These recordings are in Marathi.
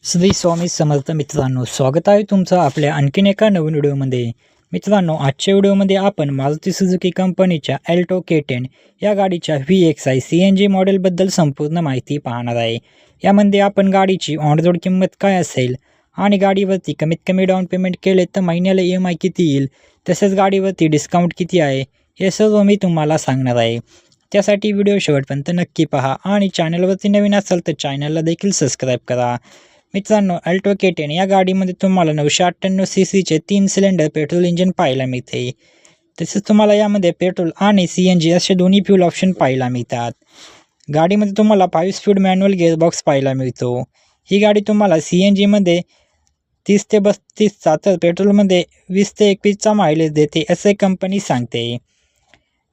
श्री स्वामी समर्थ मित्रांनो, स्वागत आहे तुमचं आपल्या आणखीन एका नवीन व्हिडिओमध्ये। मित्रांनो, आजच्या व्हिडिओमध्ये आपण मारुती सुझुकी कंपनीच्या अल्टो K10 या गाडीच्या VXI CNG मॉडेलबद्दल संपूर्ण माहिती पाहणार आहे। यामध्ये आपण गाडीची ऑन रोड किंमत काय असेल आणि गाडीवरती कमीत कमी डाऊन पेमेंट केले तर महिन्याला EMI किती येईल, तसेच गाडीवरती डिस्काउंट किती आहे हे सर्व मी तुम्हाला सांगणार आहे। त्यासाठी व्हिडिओ शेवटपर्यंत नक्की पहा आणि चॅनलवरती नवीन असाल तर चॅनलला देखील सबस्क्राईब करा। मित्रांनो, अल्टो K10 या गाडीमध्ये तुम्हाला 998 सीसीचे 3 सिलेंडर पेट्रोल इंजिन पाहायला मिळते। तसेच तुम्हाला यामध्ये पेट्रोल आणि CNG असे दोन्ही फ्यूल ऑप्शन पाहायला मिळतात। गाडीमध्ये तुम्हाला 5 स्पीड मॅन्युअल गिअरबॉक्स पाहायला मिळतो। ही गाडी तुम्हाला CNG मध्ये 30 ते 32चा तर पेट्रोलमध्ये 20 ते 21चा मायलेज देते असे कंपनी सांगते।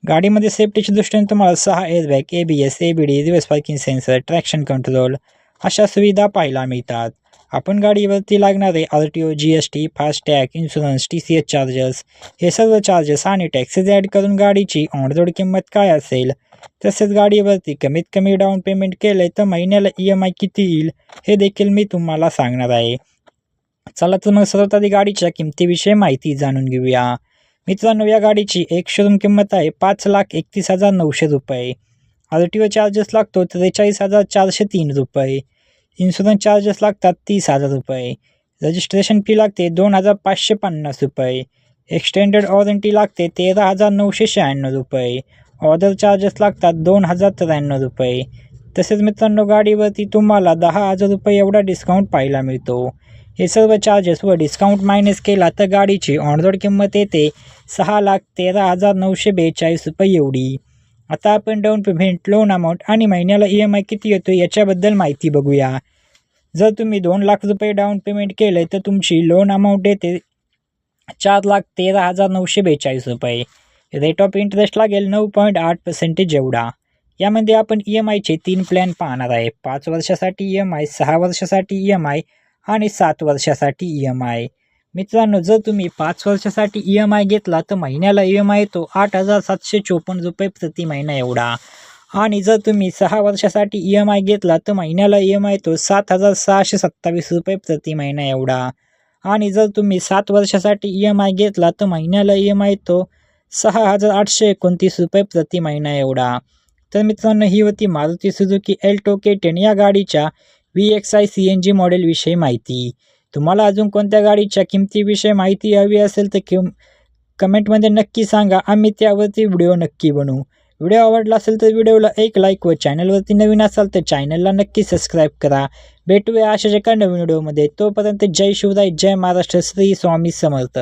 गाडीमध्ये सेफ्टीच्या दृष्टीने तुम्हाला 6 airbag, ABS, ABD, reverse parking sensor, traction control अशा सुविधा पाहायला मिळतात। आपण गाडीवरती लागणारे RTO, GST, FASTag, insurance, TCS charges हे सर्व चार्जेस आणि टॅक्सेस ॲड करून गाडीची ऑन रोड किंमत काय असेल, तसेच गाडीवरती कमीत कमी डाऊन पेमेंट केले तर महिन्याला EMI किती येईल हे देखील मी तुम्हाला सांगणार आहे। चला तर मग सर्वात आधी गाडीच्या किमतीविषयी माहिती जाणून घेऊया। मित्रांनो, या गाडीची एक शोरूम किंमत आहे 5,31,900 रुपये। RTO चार्जेस लागतो 43,403 रुपये। इन्शुरन्स चार्जेस लागतात 30,000 रुपये। रजिस्ट्रेशन फी लागते 2,550 रुपये। एक्सटेंडेड वॉरंटी लागते 13,996 रुपये। ऑर्डर चार्जेस लागतात 2,093 रुपये। तसेच मित्रांनो, गाडीवरती तुम्हाला 10,000 रुपये एवढा डिस्काउंट पाहायला मिळतो। हे सर्व चार्जेस व डिस्काउंट मायनस केला तर गाडीची ऑन रोड किंमत येते 6,13,942 रुपये एवढी। आता आपण डाऊन पेमेंट, लोन अमाऊंट आणि महिन्याला EMI किती येतो याच्याबद्दल माहिती बघूया। जर तुम्ही 2 लाख रुपये डाऊन पेमेंट केले तर तुमची लोन अमाऊंट येते 4,13,942 रुपये। रेट ऑफ इंटरेस्ट लागेल 9.8% एवढा। यामध्ये आपण EMIचे 3 प्लॅन पाहणार आहे, 5 वर्षासाठी EMI, 6 वर्षासाठी EMI आणि 7 वर्षासाठी EMI। मित्रांनो, जर तुम्ही 5 वर्षासाठी EMI घेतला तर महिन्याला EMI येतो 8,754 रुपये प्रति महिना एवढा। आणि जर तुम्ही 6 वर्षासाठी EMI घेतला तर महिन्याला EMI येतो 7,627 रुपये प्रति महिना एवढा। आणि जर तुम्ही 7 वर्षासाठी EMI घेतला तर महिन्याला EMI येतो 6,829 रुपये प्रति महिना एवढा। तर मित्रांनो, ही होती मारुती सुझुकी अल्टो K10 या गाडीच्या VXI CNG मॉडेलविषयी माहिती। तुम्हाला अजून कोणत्या गाडीच्या किमतीविषयी माहिती हवी असेल तर कमेंटमध्ये नक्की सांगा, आम्ही त्यावरती व्हिडिओ नक्की बनवू। व्हिडिओ आवडला असेल तर व्हिडिओला एक लाईक व चॅनलवरती नवीन असाल तर चॅनलला नक्की सबस्क्राईब करा। भेटूया अशाच एका नवीन व्हिडिओमध्ये। तोपर्यंत जय शिवराय, जय महाराष्ट्र, श्री स्वामी समर्थ।